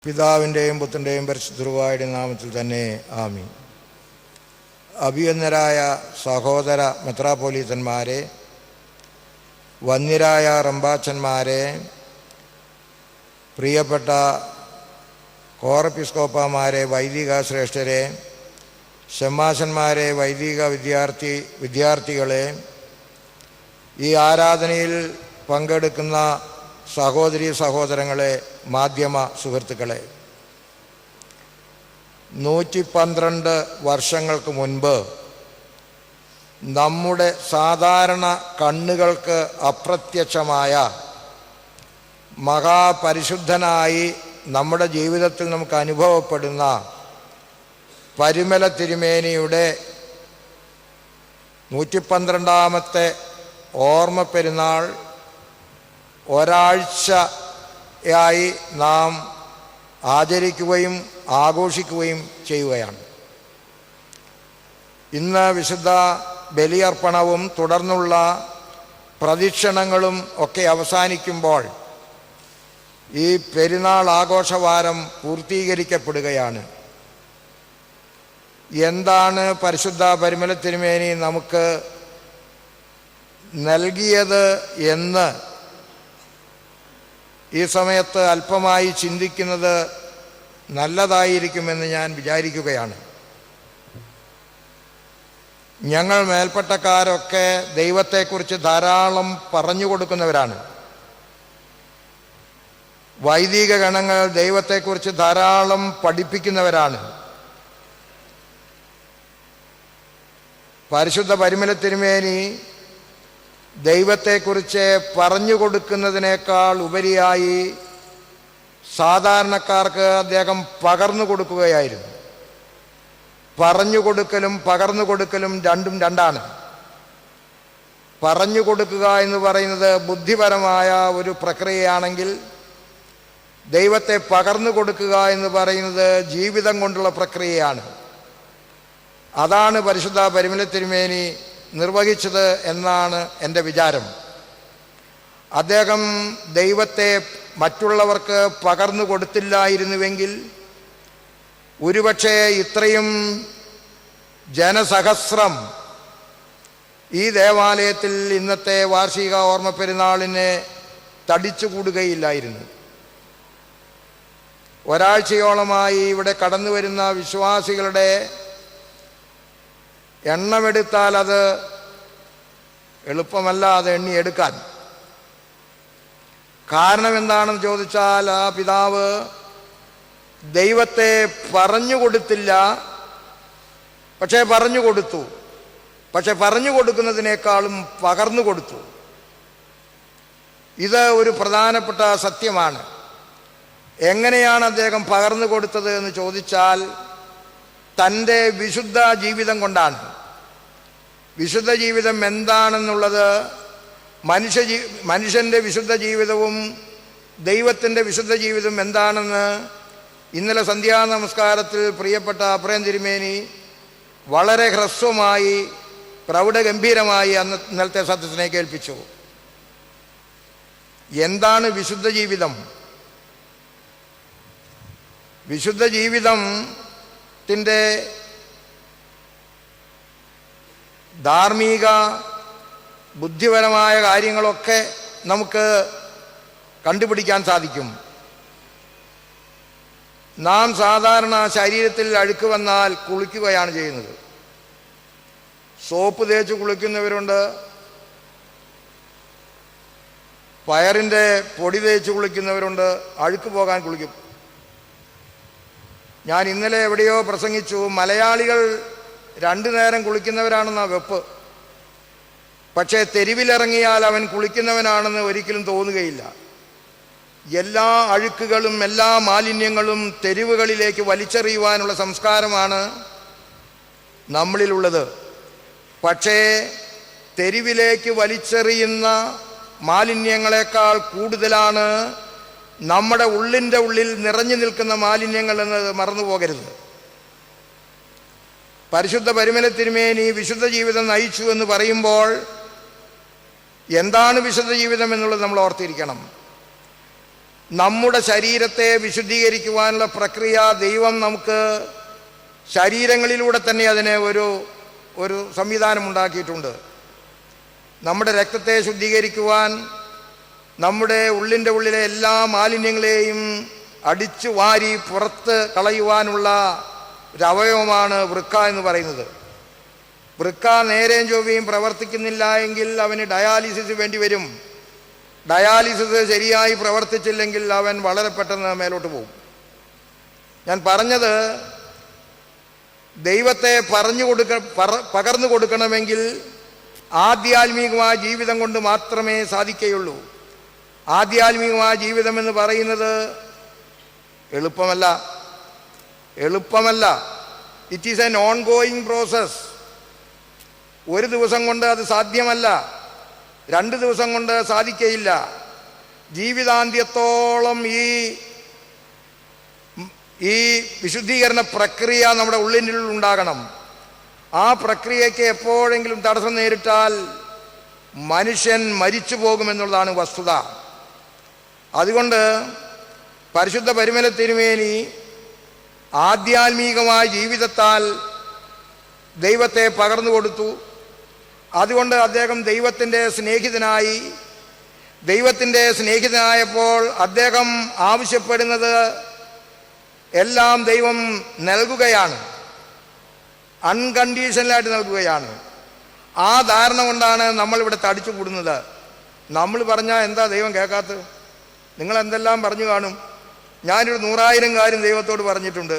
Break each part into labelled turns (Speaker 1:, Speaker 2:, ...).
Speaker 1: പിതാവിൻ്റെയും പുത്രൻ്റെയും പരിശുദ്ധരുടെ നാമത്തിൽ തന്നെ ആമീൻ. അഭിയന്നരായ സഹോദര മെത്രാപ്പോലീത്തന്മാരെ, വന്യരായ റമ്പാച്ചന്മാരെ, പ്രിയപ്പെട്ട കോറപ്പിസ്കോപ്പമാരെ, വൈദിക ശ്രേഷ്ഠരെ, ഷമ്മാശന്മാരെ, വൈദിക വിദ്യാർത്ഥികളെ, ഈ ആരാധനയിൽ പങ്കെടുക്കുന്ന സഹോദരീ സഹോദരങ്ങളെ, മാധ്യമ സുഹൃത്തുക്കളെ, 112 വർഷങ്ങൾക്ക് മുൻപ് നമ്മുടെ സാധാരണ കണ്ണുകൾക്ക് അപ്രത്യക്ഷമായ മഹാപരിശുദ്ധനായി നമ്മുടെ ജീവിതത്തിൽ നമുക്ക് അനുഭവപ്പെടുന്ന പരിമല തിരുമേനിയുടെ 112ാമത്തെ ഓർമ്മ പെരുന്നാൾ ഒരാഴ്ചയായി നാം ആചരിക്കുകയും ആഘോഷിക്കുകയും ചെയ്യുകയാണ്. ഇന്ന് വിശുദ്ധ ബലിയർപ്പണവും തുടർന്നുള്ള പ്രദക്ഷിണങ്ങളും ഒക്കെ അവസാനിക്കുമ്പോൾ ഈ പെരുന്നാൾ ആഘോഷവാരം പൂർത്തീകരിക്കപ്പെടുകയാണ്. എന്താണ് പരിശുദ്ധ പരിമല തിരുമേനി നമുക്ക് നൽകിയത് എന്ന് ഈ സമയത്ത് അല്പമായി ചിന്തിക്കുന്നത് നല്ലതായിരിക്കുമെന്ന് ഞാൻ വിചാരിക്കുകയാണ്. ഞങ്ങൾ മേൽപ്പട്ടക്കാരൊക്കെ ദൈവത്തെക്കുറിച്ച് ധാരാളം പറഞ്ഞു കൊടുക്കുന്നവരാണ്. വൈദിക ഗണങ്ങൾ ദൈവത്തെക്കുറിച്ച് ധാരാളം പഠിപ്പിക്കുന്നവരാണ്. പരിശുദ്ധ പരിമല തിരുമേനി ദൈവത്തെക്കുറിച്ച് പറഞ്ഞു കൊടുക്കുന്നതിനേക്കാൾ ഉപരിയായി സാധാരണക്കാർക്ക് അദ്ദേഹം പകർന്നു കൊടുക്കുകയായിരുന്നു. പറഞ്ഞു കൊടുക്കലും പകർന്നു കൊടുക്കലും രണ്ടാണ്. പറഞ്ഞു കൊടുക്കുക എന്ന് പറയുന്നത് ബുദ്ധിപരമായ ഒരു പ്രക്രിയയാണെങ്കിൽ, ദൈവത്തെ പകർന്നു കൊടുക്കുക എന്ന് പറയുന്നത് ജീവിതം കൊണ്ടുള്ള പ്രക്രിയയാണ്. അതാണ് പരിശുദ്ധ പരിമല തിരുമേനി നിർവഹിച്ചത് എന്നാണ് എൻ്റെ വിചാരം. അദ്ദേഹം ദൈവത്തെ മറ്റുള്ളവർക്ക് പകർന്നു കൊടുത്തില്ലായിരുന്നുവെങ്കിൽ ഒരുപക്ഷെ ഇത്രയും ജനസഹസ്രം ഈ ദേവാലയത്തിൽ ഇന്നത്തെ വാർഷിക ഓർമ്മ പെരുന്നാളിനെ തടിച്ചുകൂടുകയില്ലായിരുന്നു. ഒരാഴ്ചയോളമായി ഇവിടെ കടന്നു വരുന്ന വിശ്വാസികളുടെ എണ്ണമെടുത്താൽ അത് എളുപ്പമല്ല, അത് എണ്ണിയെടുക്കാൻ. കാരണം എന്താണെന്ന് ചോദിച്ചാൽ, ആ പിതാവ് ദൈവത്തെ പറഞ്ഞു കൊടുത്തില്ല, പക്ഷേ പറഞ്ഞു കൊടുത്തു. പക്ഷെ പറഞ്ഞു കൊടുക്കുന്നതിനേക്കാളും പകർന്നു കൊടുത്തു. ഇത് ഒരു പ്രധാനപ്പെട്ട സത്യമാണ്. എങ്ങനെയാണ് അദ്ദേഹം പകർന്നു കൊടുത്തത് എന്ന് ചോദിച്ചാൽ, തൻ്റെ വിശുദ്ധ ജീവിതം കൊണ്ടാണ്. വിശുദ്ധ ജീവിതം എന്താണെന്നുള്ളത് മനുഷ്യൻ്റെ വിശുദ്ധ ജീവിതവും ദൈവത്തിൻ്റെ വിശുദ്ധ ജീവിതം എന്താണെന്ന് ഇന്നലെ സന്ധ്യാനമസ്കാരത്തിൽ പ്രിയപ്പെട്ട അപ്രയം തിരുമേനി വളരെ ഹ്രസ്വമായി പ്രൗഢഗംഭീരമായി ഇന്നലത്തെ സദസ്സിനെ കേൾപ്പിച്ചു. എന്താണ് വിശുദ്ധ ജീവിതം? വിശുദ്ധ ജീവിതത്തിൻ്റെ ധാർമ്മിക ബുദ്ധിപരമായ കാര്യങ്ങളൊക്കെ നമുക്ക് കണ്ടുപിടിക്കാൻ സാധിക്കും. നാം സാധാരണ ശരീരത്തിൽ അഴുക്ക് വന്നാൽ കുളിക്കുകയാണ് ചെയ്യുന്നത്. സോപ്പ് തേച്ച് കുളിക്കുന്നവരുണ്ട്, പയറിൻ്റെ പൊടി തേച്ച് കുളിക്കുന്നവരുണ്ട്, അഴുക്ക് പോകാൻ കുളിക്കും. ഞാൻ ഇന്നലെ എവിടെയോ പ്രസംഗിച്ചു, മലയാളികൾ 2 നേരം കുളിക്കുന്നവരാണെന്ന വെപ്പ്. പക്ഷേ തെരുവിലിറങ്ങിയാൽ അവൻ കുളിക്കുന്നവനാണെന്ന് ഒരിക്കലും തോന്നുകയില്ല. എല്ലാ അഴുക്കുകളും എല്ലാ മാലിന്യങ്ങളും തെരുവുകളിലേക്ക് വലിച്ചെറിയുവാനുള്ള സംസ്കാരമാണ് നമ്മളിലുള്ളത്. പക്ഷേ തെരുവിലേക്ക് വലിച്ചെറിയുന്ന മാലിന്യങ്ങളെക്കാൾ കൂടുതലാണ് നമ്മുടെ ഉള്ളിൻ്റെ ഉള്ളിൽ നിറഞ്ഞു നിൽക്കുന്ന മാലിന്യങ്ങൾ എന്നത് മറന്നു പോകരുത്. പരിശുദ്ധ പരിമല തിരുമേനി വിശുദ്ധ ജീവിതം നയിച്ചു എന്ന് പറയുമ്പോൾ എന്താണ് വിശുദ്ധ ജീവിതം എന്നുള്ളത് നമ്മൾ ഓർത്തിരിക്കണം. നമ്മുടെ ശരീരത്തെ വിശുദ്ധീകരിക്കുവാനുള്ള പ്രക്രിയ ദൈവം നമുക്ക് ശരീരങ്ങളിലൂടെ തന്നെ അതിന് ഒരു സംവിധാനം ഉണ്ടാക്കിയിട്ടുണ്ട്. നമ്മുടെ രക്തത്തെ ശുദ്ധീകരിക്കുവാൻ, നമ്മുടെ ഉള്ളിലെ എല്ലാ മാലിന്യങ്ങളെയും അടിച്ചു വാരി പുറത്ത് കളയുവാനുള്ള ഒരു അവയവമാണ് വൃക്ക എന്ന് പറയുന്നത്. വൃക്ക നേരെയും ചൊവ്വയും പ്രവർത്തിക്കുന്നില്ല എങ്കിൽ അവന് ഡയാലിസിസ് വേണ്ടി വരും. ഡയാലിസിസ് ശരിയായി പ്രവർത്തിച്ചില്ലെങ്കിൽ അവൻ വളരെ പെട്ടെന്ന് മേലോട്ട് പോകും. ഞാൻ പറഞ്ഞത്, ദൈവത്തെ പകർന്നു കൊടുക്കണമെങ്കിൽ ആധ്യാത്മികമായ ജീവിതം കൊണ്ട് മാത്രമേ സാധിക്കുകയുള്ളൂ. ആധ്യാത്മികമായ ജീവിതം എന്ന് പറയുന്നത് എളുപ്പമല്ല. It is N on going process. ഒരു ദിവസം കൊണ്ട് അത് സാധ്യമല്ല, 2 ദിവസം കൊണ്ട് സാധിക്കയില്ല. ജീവിതാന്ത്യത്തോളം ഈ വിശുദ്ധീകരണ പ്രക്രിയ നമ്മുടെ ഉള്ളിനുള്ളിൽ ഉണ്ടാകണം. ആ പ്രക്രിയയ്ക്ക് എപ്പോഴെങ്കിലും തടസ്സം നേരിട്ടാൽ മനുഷ്യൻ മരിച്ചു പോകുമെന്നുള്ളതാണ് വസ്തുത. അതുകൊണ്ട് പരിശുദ്ധ പരിമല തിരുമേനി ആധ്യാത്മികമായ ജീവിതത്താൽ ദൈവത്തെ പകർന്നു കൊടുത്തു. അതുകൊണ്ട് അദ്ദേഹം ദൈവത്തിൻ്റെ സ്നേഹിതനായപ്പോൾ അദ്ദേഹം ആവശ്യപ്പെടുന്നത് എല്ലാം ദൈവം നൽകുകയാണ്, അൺകണ്ടീഷണലായിട്ട് നൽകുകയാണ്. ആ ധാരണ കൊണ്ടാണ് നമ്മളിവിടെ തടിച്ചു കൂടുന്നത്. നമ്മൾ പറഞ്ഞാൽ എന്താ ദൈവം കേൾക്കാത്തത്? നിങ്ങൾ എന്തെല്ലാം പറഞ്ഞു കാണും. ഞാനൊരു 100,000 കാര്യം ദൈവത്തോട് പറഞ്ഞിട്ടുണ്ട്.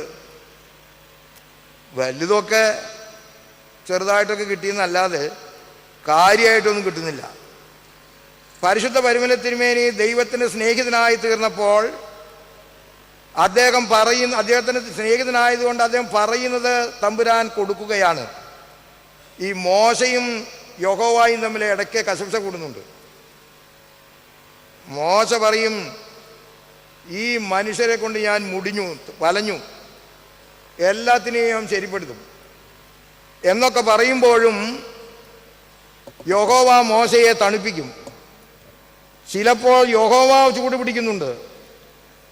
Speaker 1: വലുതൊക്കെ ചെറുതായിട്ടൊക്കെ കിട്ടിയെന്നല്ലാതെ കാര്യമായിട്ടൊന്നും കിട്ടുന്നില്ല. പരിശുദ്ധ പരിമല തിരുമേനി ദൈവത്തിൻ്റെ സ്നേഹിതനായി തീർന്നപ്പോൾ അദ്ദേഹത്തിന് സ്നേഹിതനായതുകൊണ്ട് അദ്ദേഹം പറയുന്നത് തമ്പുരാൻ കൊടുക്കുകയാണ്. ഈ മോശയും യഹോവയും തമ്മിൽ ഇടയ്ക്ക് കശപിശ കൂടുന്നുണ്ട്. മോശ പറയും, ഈ മനുഷ്യരെ കൊണ്ട് ഞാൻ വലഞ്ഞു, എല്ലാത്തിനെയും ഞാൻ ശരിപ്പെടുത്തും എന്നൊക്കെ പറയുമ്പോഴും യഹോവ മോശയെ തണുപ്പിക്കും. ചിലപ്പോൾ യഹോവ ചൂട് പിടിക്കുന്നുണ്ട്.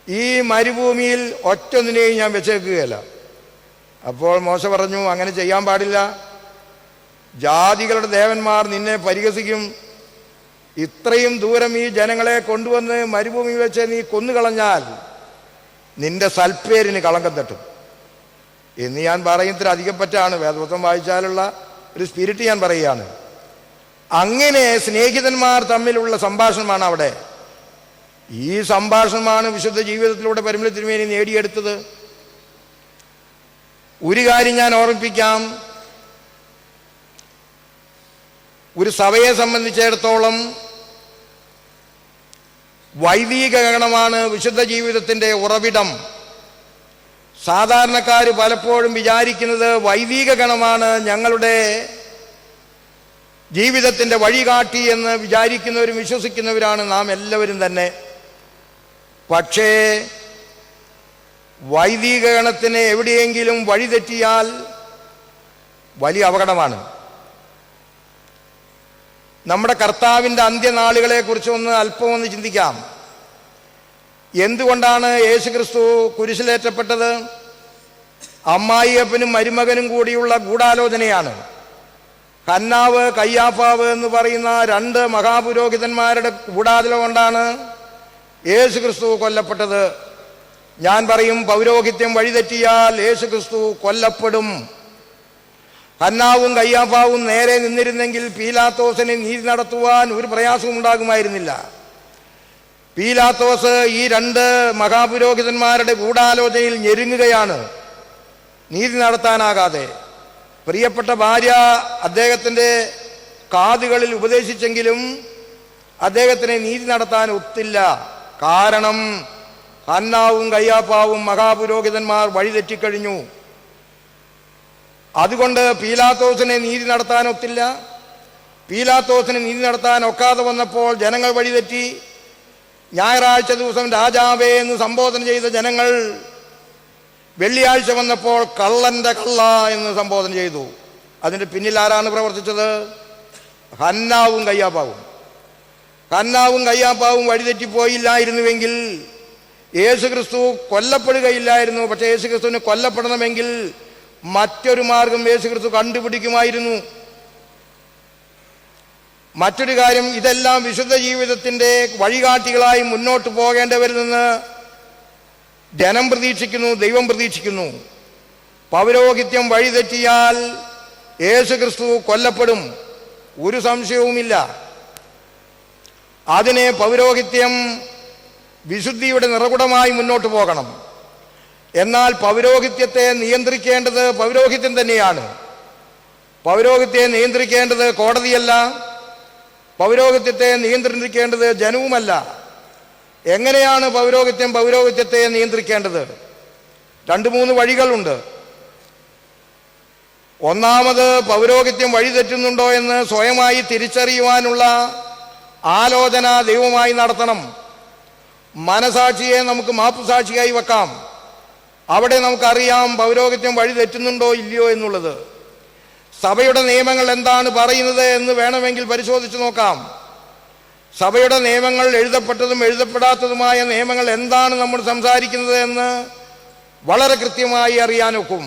Speaker 1: ഈ മരുഭൂമിയിൽ ഒറ്റൊന്നിനെയും ഞാൻ വെച്ചേക്കുകയല്ല. അപ്പോൾ മോശ പറഞ്ഞു, അങ്ങനെ ചെയ്യാൻ പാടില്ല. ജാതികളുടെ ദേവന്മാർ നിന്നെ പരിഹസിക്കും. ഇത്രയും ദൂരം ഈ ജനങ്ങളെ കൊണ്ടുവന്ന് മരുഭൂമി വെച്ച് നീ കൊന്നുകളഞ്ഞാൽ നിന്റെ സൽപ്പേരിന് കളങ്കം തട്ടും എന്ന് ഞാൻ പറയുന്നതിന് അധികപ്പറ്റാണ്. വേദപുസ്തകം വായിച്ചാലുള്ള ഒരു സ്പിരിറ്റ് ഞാൻ പറയുകയാണ്. അങ്ങനെ സ്നേഹിതന്മാർ തമ്മിലുള്ള സംഭാഷണമാണ് അവിടെ. ഈ സംഭാഷണമാണ് വിശുദ്ധ ജീവിതത്തിലൂടെ പരിമല തിരുമേനി നേടിയെടുത്തത്. ഒരു കാര്യം ഞാൻ ഓർമ്മിപ്പിക്കാം. ഒരു സഭയെ സംബന്ധിച്ചിടത്തോളം വൈദിക ഗണമാണ് വിശുദ്ധ ജീവിതത്തിൻ്റെ ഉറവിടം. സാധാരണക്കാർ പലപ്പോഴും വിചാരിക്കുന്നത് വൈദിക ഗണമാണ് ഞങ്ങളുടെ ജീവിതത്തിൻ്റെ വഴികാട്ടി എന്ന് വിചാരിക്കുന്നവരും വിശ്വസിക്കുന്നവരാണ് നാം എല്ലാവരും തന്നെ. പക്ഷേ വൈദിക ഗണത്തിന് എവിടെയെങ്കിലും വഴിതെറ്റിയാൽ വലിയ അപകടമാണ്. നമ്മുടെ കർത്താവിൻ്റെ അന്ത്യനാളുകളെ കുറിച്ച് അല്പം ചിന്തിക്കാം. എന്തുകൊണ്ടാണ് യേശുക്രിസ്തു കുരിശിലേറ്റപ്പെട്ടത്? അമ്മായിയപ്പനും മരുമകനും കൂടിയുള്ള ഗൂഢാലോചനയാണ്. ഹന്നാവ്, കയ്യാഫാവ് എന്ന് പറയുന്ന 2 മഹാപുരോഹിതന്മാരുടെ ഗൂഢാലോചന കൊണ്ടാണ് യേശുക്രിസ്തു കൊല്ലപ്പെട്ടത്. ഞാൻ പറയും, പൗരോഹിത്യം വഴിതെറ്റിയാൽ യേശുക്രിസ്തു കൊല്ലപ്പെടും. ഹന്നാവും കയ്യാഫാവും നേരെ നിന്നിരുന്നെങ്കിൽ പീലാത്തോസിനെ നീതി നടത്തുവാൻ ഒരു പ്രയാസവും ഉണ്ടാകുമായിരുന്നില്ല. പീലാത്തോസ് ഈ 2 മഹാപുരോഹിതന്മാരുടെ ഗൂഢാലോചനയിൽ ഞെരുങ്ങുകയാണ്, നീതി നടത്താനാകാതെ. പ്രിയപ്പെട്ട ഭാര്യ അദ്ദേഹത്തിൻ്റെ കാതുകളിൽ ഉപദേശിച്ചെങ്കിലും അദ്ദേഹത്തിനെ നീതി നടത്താൻ ഒത്തില്ല. കാരണം ഹന്നാവും കയ്യാഫാവും മഹാപുരോഹിതന്മാർ വഴിതെറ്റിക്കഴിഞ്ഞു. അതുകൊണ്ട് പീലാത്തോസിനെ നീതി നടത്താൻ ഒത്തില്ല. പീലാത്തോസിനെ നീതി നടത്താൻ ഒക്കാതെ വന്നപ്പോൾ ജനങ്ങൾ വഴിതെറ്റി. ഞായറാഴ്ച ദിവസം രാജാവേ എന്ന് സംബോധന ചെയ്ത ജനങ്ങൾ വെള്ളിയാഴ്ച വന്നപ്പോൾ കള്ളൻ്റെ കള്ള എന്ന് സംബോധന ചെയ്തു. അതിൻ്റെ പിന്നിൽ ആരാണ് പ്രവർത്തിച്ചത്? ഹന്നാവും കയ്യാഫാവും വഴിതെറ്റിപ്പോയില്ലായിരുന്നുവെങ്കിൽ യേശുക്രിസ്തു കൊല്ലപ്പെടുകയില്ലായിരുന്നു. പക്ഷേ യേശുക്രിസ്തുവിന് കൊല്ലപ്പെടണമെങ്കിൽ മറ്റൊരു മാർഗം യേശുക്രിസ്തു കണ്ടുപിടിക്കുമായിരുന്നു. മറ്റൊരു കാര്യം, ഇതെല്ലാം വിശുദ്ധ ജീവിതത്തിൻ്റെ വഴികാട്ടികളായി മുന്നോട്ട് പോകേണ്ടവരിൽ നിന്ന് ജനം പ്രതീക്ഷിക്കുന്നു, ദൈവം പ്രതീക്ഷിക്കുന്നു. പൗരോഹിത്യം വഴിതെറ്റിയാൽ യേശുക്രിസ്തു കൊല്ലപ്പെടും, ഒരു സംശയവുമില്ല. അതിനെ പൗരോഹിത്യം വിശുദ്ധിയുടെ നിറകുടമായി മുന്നോട്ട് പോകണം. എന്നാൽ പൗരോഹിത്യത്തെ നിയന്ത്രിക്കേണ്ടത് പൗരോഹിത്യം തന്നെയാണ്. പൗരോഹിത്യത്തെ നിയന്ത്രിക്കേണ്ടത് കോടതിയല്ല, പൗരോഹിത്യത്തെ നിയന്ത്രിക്കേണ്ടത് ജനവുമല്ല. എങ്ങനെയാണ് പൗരോഹിത്യത്തെ നിയന്ത്രിക്കേണ്ടത്? 2-3 വഴികളുണ്ട്. ഒന്നാമത്, പൗരോഹിത്യം വഴിതെറ്റുന്നുണ്ടോ എന്ന് സ്വയമായി തിരിച്ചറിയുവാനുള്ള ആലോചന ദൈവമായി നടത്തണം. മനസാക്ഷിയെ നമുക്ക് മാപ്പുസാക്ഷിയായി വെക്കാം. അവിടെ നമുക്കറിയാം പൗരോഹിത്യം വഴിതെറ്റുന്നുണ്ടോ ഇല്ലയോ എന്നുള്ളത്. സഭയുടെ നിയമങ്ങൾ എന്താണ് പറയുന്നത് എന്ന് വേണമെങ്കിൽ പരിശോധിച്ച് നോക്കാം. സഭയുടെ നിയമങ്ങൾ, എഴുതപ്പെട്ടതും എഴുതപ്പെടാത്തതുമായ നിയമങ്ങൾ എന്താണ് നമ്മൾ സംസാരിക്കുന്നത് എന്ന് വളരെ കൃത്യമായി അറിയാനൊക്കും.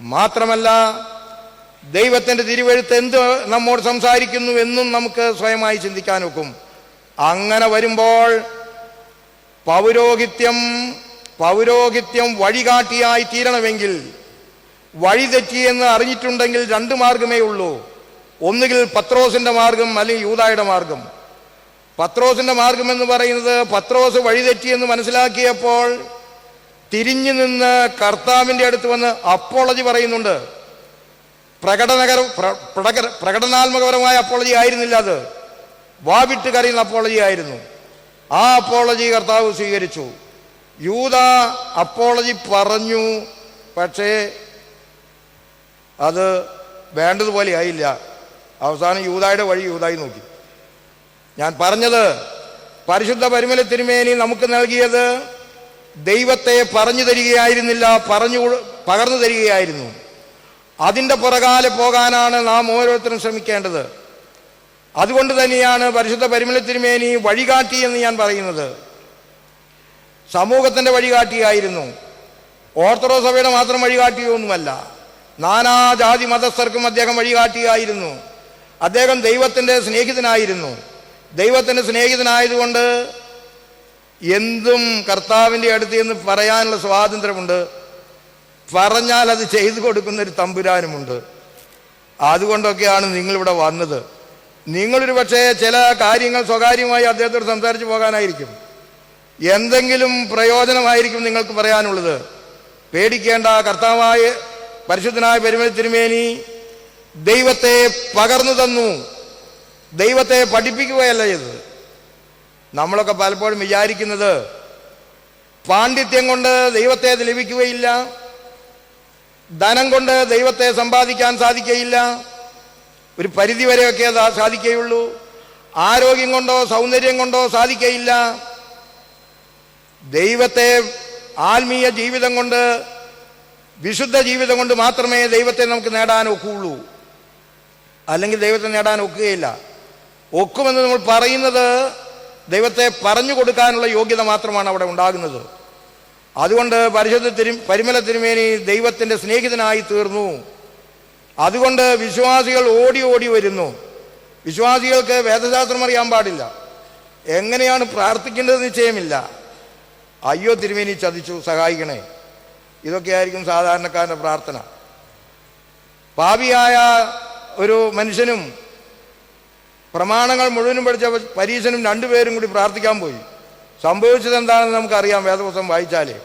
Speaker 1: മാത്രമല്ല, ദൈവത്തിൻ്റെ തിരുവെഴുത്ത് എന്ത് നമ്മോട് സംസാരിക്കുന്നു എന്നും നമുക്ക് സ്വയമായി ചിന്തിക്കാനൊക്കും. അങ്ങനെ വരുമ്പോൾ പൗരോഹിത്യം വഴികാട്ടിയായി തീരണമെങ്കിൽ, വഴിതെറ്റിയെന്ന് അറിഞ്ഞിട്ടുണ്ടെങ്കിൽ 2 മാർഗമേ ഉള്ളൂ. ഒന്നുകിൽ പത്രോസിൻ്റെ മാർഗം, അല്ലെങ്കിൽ യൂദായുടെ മാർഗം. പത്രോസിൻ്റെ മാർഗം എന്ന് പറയുന്നത്, പത്രോസ് വഴിതെറ്റിയെന്ന് മനസ്സിലാക്കിയപ്പോൾ തിരിഞ്ഞു നിന്ന് കർത്താവിൻ്റെ അടുത്ത് വന്ന് അപ്പോളജി പറയുന്നുണ്ട്. പ്രകടനാത്മകപരമായ അപ്പോളജി ആയിരുന്നില്ല, അത് വാവിട്ട് കരയുന്ന അപ്പോളജി ആയിരുന്നു. ആ അപ്പോളജി കർത്താവ് സ്വീകരിച്ചു. യൂദ അപ്പോളജി പറഞ്ഞു, പക്ഷേ അത് വേണ്ടതുപോലെ ആയില്ല. അവസാനം യൂദായുടെ വഴി യൂദായി നോക്കി. ഞാൻ പറഞ്ഞത്, പരിശുദ്ധ പരിമല തിരുമേനി നമുക്ക് നൽകിയത് ദൈവത്തെ പറഞ്ഞു തരികയായിരുന്നില്ല, പകർന്നു തരികയായിരുന്നു. അതിൻ്റെ പുറകാലെ പോകാനാണ് നാം ഓരോരുത്തരും ശ്രമിക്കേണ്ടത്. അതുകൊണ്ട് തന്നെയാണ് പരിശുദ്ധ പരിമല തിരുമേനി വഴികാട്ടി എന്ന് ഞാൻ പറയുന്നത്. സമൂഹത്തിൻ്റെ വഴികാട്ടിയായിരുന്നു. ഓർത്തഡോക്സ് സഭയുടെ മാത്രം വഴികാട്ടിയൊന്നുമല്ല, നാനാജാതി മതസ്ഥർക്കും അദ്ദേഹം വഴികാട്ടിയായിരുന്നു. അദ്ദേഹം ദൈവത്തിൻ്റെ സ്നേഹിതനായിരുന്നു. ദൈവത്തിൻ്റെ സ്നേഹിതനായതുകൊണ്ട് എന്തും കർത്താവിൻ്റെ അടുത്ത് എന്ന് പറയാനുള്ള സ്വാതന്ത്ര്യമുണ്ട്. പറഞ്ഞാൽ അത് ചെയ്തു കൊടുക്കുന്നൊരു തമ്പുരാനുമുണ്ട്. അതുകൊണ്ടൊക്കെയാണ് നിങ്ങളിവിടെ വന്നത്. നിങ്ങളൊരു പക്ഷേ ചില കാര്യങ്ങൾ സ്വകാര്യമായി അദ്ദേഹത്തോട് സംസാരിച്ച് പോകാനായിരിക്കും, എന്തെങ്കിലും പ്രയോജനമായിരിക്കും നിങ്ങൾക്ക് പറയാനുള്ളത്. പേടിക്കേണ്ട. കർത്താവായ പരിശുദ്ധനായ പരിമല തിരുമേനി ദൈവത്തെ പകർന്നു തന്നു, ദൈവത്തെ പഠിപ്പിക്കുകയല്ല ചെയ്തത്. നമ്മളൊക്കെ പലപ്പോഴും വിചാരിക്കുന്നത് പാണ്ഡിത്യം കൊണ്ട് ദൈവത്തെ ലഭിക്കുകയില്ല, ധനം കൊണ്ട് ദൈവത്തെ സമ്പാദിക്കാൻ സാധിക്കുകയില്ല, ഒരു പരിധിവരെയൊക്കെ സാധിക്കുകയുള്ളൂ, ആരോഗ്യം കൊണ്ടോ സൗന്ദര്യം കൊണ്ടോ സാധിക്കുകയില്ല. ദൈവത്തെ ആത്മീയ ജീവിതം കൊണ്ട്, വിശുദ്ധ ജീവിതം കൊണ്ട് മാത്രമേ ദൈവത്തെ നമുക്ക് നേടാൻ ഒക്കുകയുള്ളൂ. അല്ലെങ്കിൽ ദൈവത്തെ നേടാൻ ഒക്കുകയില്ല. ഒക്കുമെന്ന് നമ്മൾ പറയുന്നത് ദൈവത്തെ പറഞ്ഞു കൊടുക്കാനുള്ള യോഗ്യത മാത്രമാണ് അവിടെ ഉണ്ടാകുന്നത്. അതുകൊണ്ട് പരിശുദ്ധ പരിമല തിരുമേനി ദൈവത്തിൻ്റെ സ്നേഹിതനായി തീർന്നു. അതുകൊണ്ട് വിശ്വാസികൾ ഓടി ഓടി വരുന്നു. വിശ്വാസികൾക്ക് വേദശാസ്ത്രം അറിയാൻ പാടില്ല, എങ്ങനെയാണ് പ്രാർത്ഥിക്കേണ്ടത് നിശ്ചയമില്ല. അയ്യോ തിരുമേനി ചതിച്ചു, സഹായിക്കണേ, ഇതൊക്കെയായിരിക്കും സാധാരണക്കാരൻ്റെ പ്രാർത്ഥന. പാപിയായ ഒരു മനുഷ്യനും പ്രമാണങ്ങൾ മുഴുവനും പഠിച്ച പരീശനും 2 പേരും കൂടി പ്രാർത്ഥിക്കാൻ പോയി. സംഭവിച്ചത് എന്താണെന്ന് നമുക്കറിയാം, വേദപുസ്തകം വായിച്ചാലേ.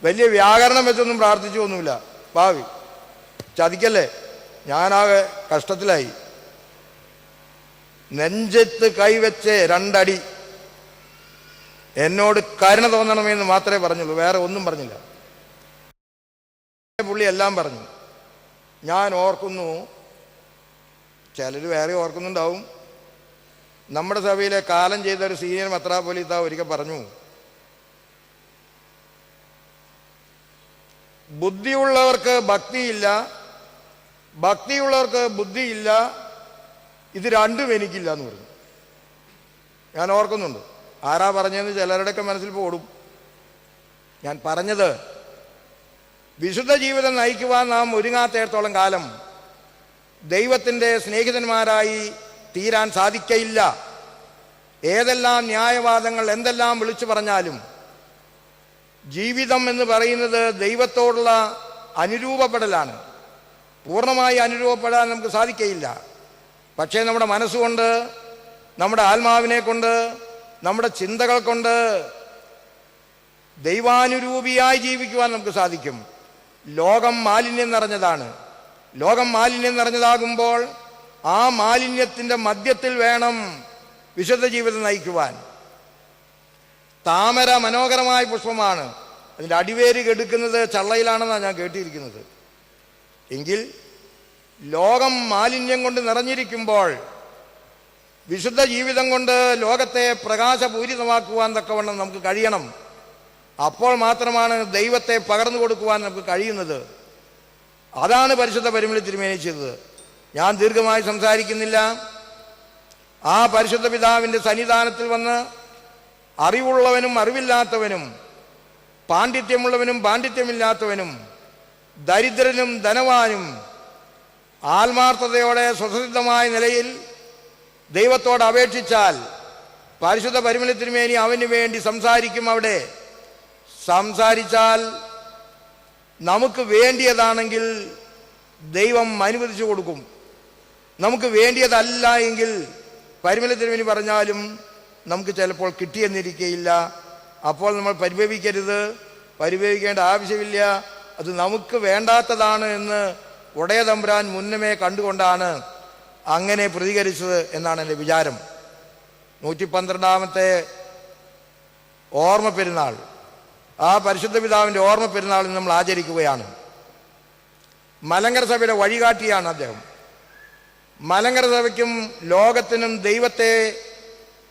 Speaker 1: വലിയ വ്യാകരണം വെച്ചൊന്നും പ്രാർത്ഥിച്ചു ഒന്നുമില്ല. പാവി, ചതിക്കല്ലേ, ഞാനാകെ കഷ്ടത്തിലായി. നെഞ്ചത്ത് കൈവച്ച് 2 അടി എന്നോട് കരുണ തോന്നണമെന്ന് മാത്രമേ പറഞ്ഞുള്ളൂ, വേറെ ഒന്നും പറഞ്ഞില്ല. പുള്ളി എല്ലാം പറഞ്ഞു. ഞാൻ ഓർക്കുന്നു, ചിലർ വേറെ ഓർക്കുന്നുണ്ടാവും, നമ്മുടെ സഭയിലെ കാലം ചെയ്ത ഒരു സീനിയർ മെത്രാപ്പൊലീത്ത ഒരിക്കൽ പറഞ്ഞു, ബുദ്ധിയുള്ളവർക്ക് ഭക്തിയില്ല, ഭക്തിയുള്ളവർക്ക് ബുദ്ധിയില്ല, ഇത് രണ്ടും എനിക്കില്ല എന്ന് പറഞ്ഞു. ഞാൻ ഓർക്കുന്നുണ്ട്. ആരാ പറഞ്ഞതെന്ന് ചിലരുടെയൊക്കെ മനസ്സിൽ പോടും. ഞാൻ പറഞ്ഞത്, വിശുദ്ധ ജീവിതം നയിക്കുവാൻ നാം ഒരുങ്ങാത്തേടത്തോളം കാലം ദൈവത്തിൻ്റെ സ്നേഹിതന്മാരായി തീരാൻ സാധിക്കയില്ല. ഏതെല്ലാം ന്യായവാദങ്ങൾ എന്തെല്ലാം വിളിച്ചു പറഞ്ഞാലും ജീവിതം എന്ന് പറയുന്നത് ദൈവത്തോടുള്ള അനുരൂപപ്പെടലാണ്. പൂർണ്ണമായി അനുരൂപപ്പെടാൻ നമുക്ക് സാധിക്കയില്ല. പക്ഷേ നമ്മുടെ മനസ്സുകൊണ്ട്, നമ്മുടെ ആത്മാവിനെ കൊണ്ട്, നമ്മുടെ ചിന്തകൾ കൊണ്ട് ദൈവാനുരൂപിയായി ജീവിക്കുവാൻ നമുക്ക് സാധിക്കും. ലോകം മാലിന്യം നിറഞ്ഞതാണ്. ലോകം മാലിന്യം നിറഞ്ഞതാകുമ്പോൾ ആ മാലിന്യത്തിൻ്റെ മധ്യത്തിൽ വേണം വിശുദ്ധ ജീവിതം നയിക്കുവാൻ. താമര മനോഹരമായ പുഷ്പമാണ്, അതിൻ്റെ അടിവേര് കെടുക്കുന്നത് ചള്ളയിലാണെന്നാണ് ഞാൻ കേട്ടിരിക്കുന്നത്. എങ്കിൽ ലോകം മാലിന്യം കൊണ്ട് നിറഞ്ഞിരിക്കുമ്പോൾ വിശുദ്ധ ജീവിതം കൊണ്ട് ലോകത്തെ പ്രകാശപൂരിതമാക്കുവാൻ തക്കവണ്ണം നമുക്ക് കഴിയണം. അപ്പോൾ മാത്രമാണ് ദൈവത്തെ പകർന്നു കൊടുക്കുവാൻ നമുക്ക് കഴിയുന്നത്. അതാണ് പരിശുദ്ധ പരിമള തിരുമേനി ചെയ്തത്. ഞാൻ ദീർഘമായി സംസാരിക്കുന്നില്ല. ആ പരിശുദ്ധ പിതാവിൻ്റെ സന്നിധാനത്തിൽ വന്ന് അറിവുള്ളവനും അറിവില്ലാത്തവനും, പാണ്ഡിത്യമുള്ളവനും പാണ്ഡിത്യമില്ലാത്തവനും, ദരിദ്രനും ധനവാനും ആത്മാർത്ഥതയോടെ സ്വതസിദ്ധമായ നിലയിൽ ദൈവത്തോട് അപേക്ഷിച്ചാൽ പരിശുദ്ധ പരിമള തിരുമേനി അവന് വേണ്ടി സംസാരിക്കും. അവിടെ സംസാരിച്ചാൽ നമുക്ക് വേണ്ടിയതാണെങ്കിൽ ദൈവം അനുവദിച്ചു കൊടുക്കും. നമുക്ക് വേണ്ടിയതല്ല എങ്കിൽ പരിമള തിരുമേനി പറഞ്ഞാലും നമുക്ക് ചിലപ്പോൾ കിട്ടിയെന്നിരിക്കുകയില്ല. അപ്പോൾ നമ്മൾ പരിഭവിക്കരുത്, പരിഭവിക്കേണ്ട ആവശ്യമില്ല. അത് നമുക്ക് വേണ്ടാത്തതാണ് എന്ന് ഉടയ തമ്പുരാൻ മുന്നമേ കണ്ടുകൊണ്ടാണ് അങ്ങനെ പ്രതികരിച്ചത് എന്നാണ് എൻ്റെ വിചാരം. 112ാമത്തെ ഓർമ്മ പെരുന്നാൾ, ആ പരിശുദ്ധ പിതാവിൻ്റെ ഓർമ്മ പെരുന്നാൾ നമ്മൾ ആചരിക്കുകയാണ്. മലങ്കര സഭയുടെ വഴികാട്ടിയാണ് അദ്ദേഹം. മലങ്കര സഭയ്ക്കും ലോകത്തിനും ദൈവത്തെ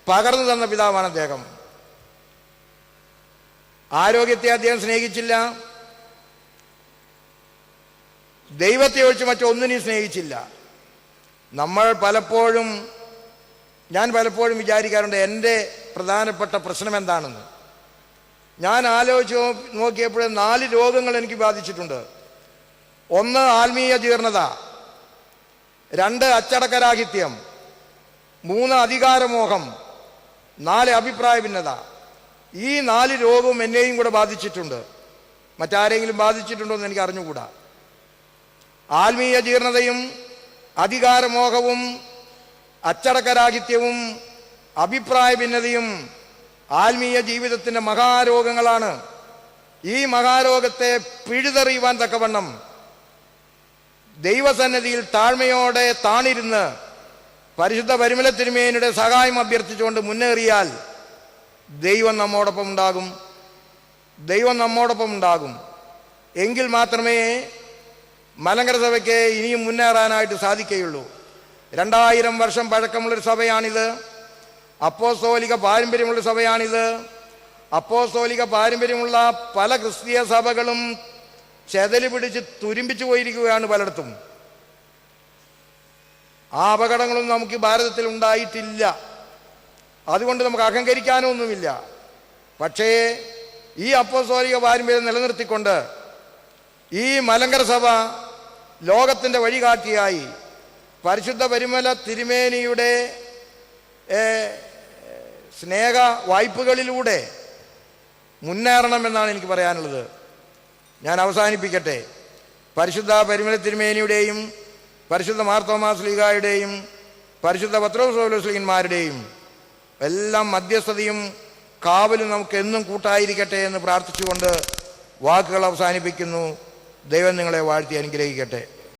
Speaker 1: പകർന്നു തന്ന പിതാവാണ് അദ്ദേഹം. ആരോഗ്യത്തെ അദ്ദേഹം സ്നേഹിച്ചില്ല, ദൈവത്തെ ഒഴിച്ച് മറ്റൊന്നിനെയും സ്നേഹിച്ചില്ല. ഞാൻ പലപ്പോഴും വിചാരിക്കാറുണ്ട് എൻ്റെ പ്രധാനപ്പെട്ട പ്രശ്നം എന്താണെന്ന്. ഞാൻ ആലോചിച്ച് നോക്കിയപ്പോൾ 4 രോഗങ്ങൾ എനിക്ക് ബാധിച്ചിട്ടുണ്ട്. 1 ആത്മീയ ജീർണത, 2 അച്ചടക്കരാഹിത്യം, 3 അധികാരമോഹം, 4 അഭിപ്രായ ഭിന്നത. ഈ 4 രോഗവും എന്നെയും കൂടെ ബാധിച്ചിട്ടുണ്ട്. മറ്റാരെങ്കിലും ബാധിച്ചിട്ടുണ്ടോ എന്ന് എനിക്ക് അറിഞ്ഞുകൂടാ. ആത്മീയ ജീർണതയും അധികാരമോഹവും അച്ചടക്കരാഹിത്യവും അഭിപ്രായ ഭിന്നതയും ആത്മീയ ജീവിതത്തിൻ്റെ മഹാരോഗങ്ങളാണ്. ഈ മഹാരോഗത്തെ പിഴുതെറിയുവാൻ തക്കവണ്ണം ദൈവസന്നിധിയിൽ താഴ്മയോടെ താണിരുന്ന് പരിശുദ്ധ പരിമള തിരുമേനിയുടെ സഹായം അഭ്യർത്ഥിച്ചുകൊണ്ട് മുന്നേറിയാൽ ദൈവം നമ്മോടൊപ്പം ഉണ്ടാകും. ദൈവം നമ്മോടൊപ്പം ഉണ്ടാകും. എങ്കിൽ മാത്രമേ മലങ്കര സഭയ്ക്ക് ഇനിയും മുന്നേറാനായിട്ട് സാധിക്കുകയുള്ളൂ. 2000 വർഷം പഴക്കമുള്ളൊരു സഭയാണിത്. അപ്പോസ്തോലിക പാരമ്പര്യമുള്ള സഭയാണിത്. അപ്പോസ്തോലിക പാരമ്പര്യമുള്ള പല ക്രിസ്തീയ സഭകളും ചെതല് പിടിച്ച് തുരുമ്പിച്ചു പോയിരിക്കുകയാണ് പലയിടത്തും. ആ അപകടങ്ങളൊന്നും നമുക്ക് ഭാരതത്തിൽ ഉണ്ടായിട്ടില്ല. അതുകൊണ്ട് നമുക്ക് അഹങ്കരിക്കാനൊന്നുമില്ല. പക്ഷേ ഈ അപ്പോസ്തോലിക പാരമ്പര്യം നിലനിർത്തിക്കൊണ്ട് ഈ മലങ്കര സഭ ലോകത്തിൻ്റെ വഴികാട്ടിയായി പരിശുദ്ധ പരിമള തിരുമേനിയുടെ സ്നേഹ വായ്പകളിലൂടെ മുന്നേറണമെന്നാണ് എനിക്ക് പറയാനുള്ളത്. ഞാൻ അവസാനിപ്പിക്കട്ടെ. പരിശുദ്ധ പരിമള തിരുമേനിയുടെയും പരിശുദ്ധ മാർത്തോമാ ശ്ലീഹായുടെയും പരിശുദ്ധ പത്രോസ് പൗലോസ് ശ്ലീഹന്മാരുടെയും എല്ലാം മധ്യസ്ഥതയും കാവലും നമുക്ക് എന്നും കൂട്ടായിരിക്കട്ടെ എന്ന് പ്രാർത്ഥിച്ചുകൊണ്ട് വാക്കുകൾ അവസാനിപ്പിക്കുന്നു. ദൈവം നിങ്ങളെ വാഴ്ത്തി അനുഗ്രഹിക്കട്ടെ.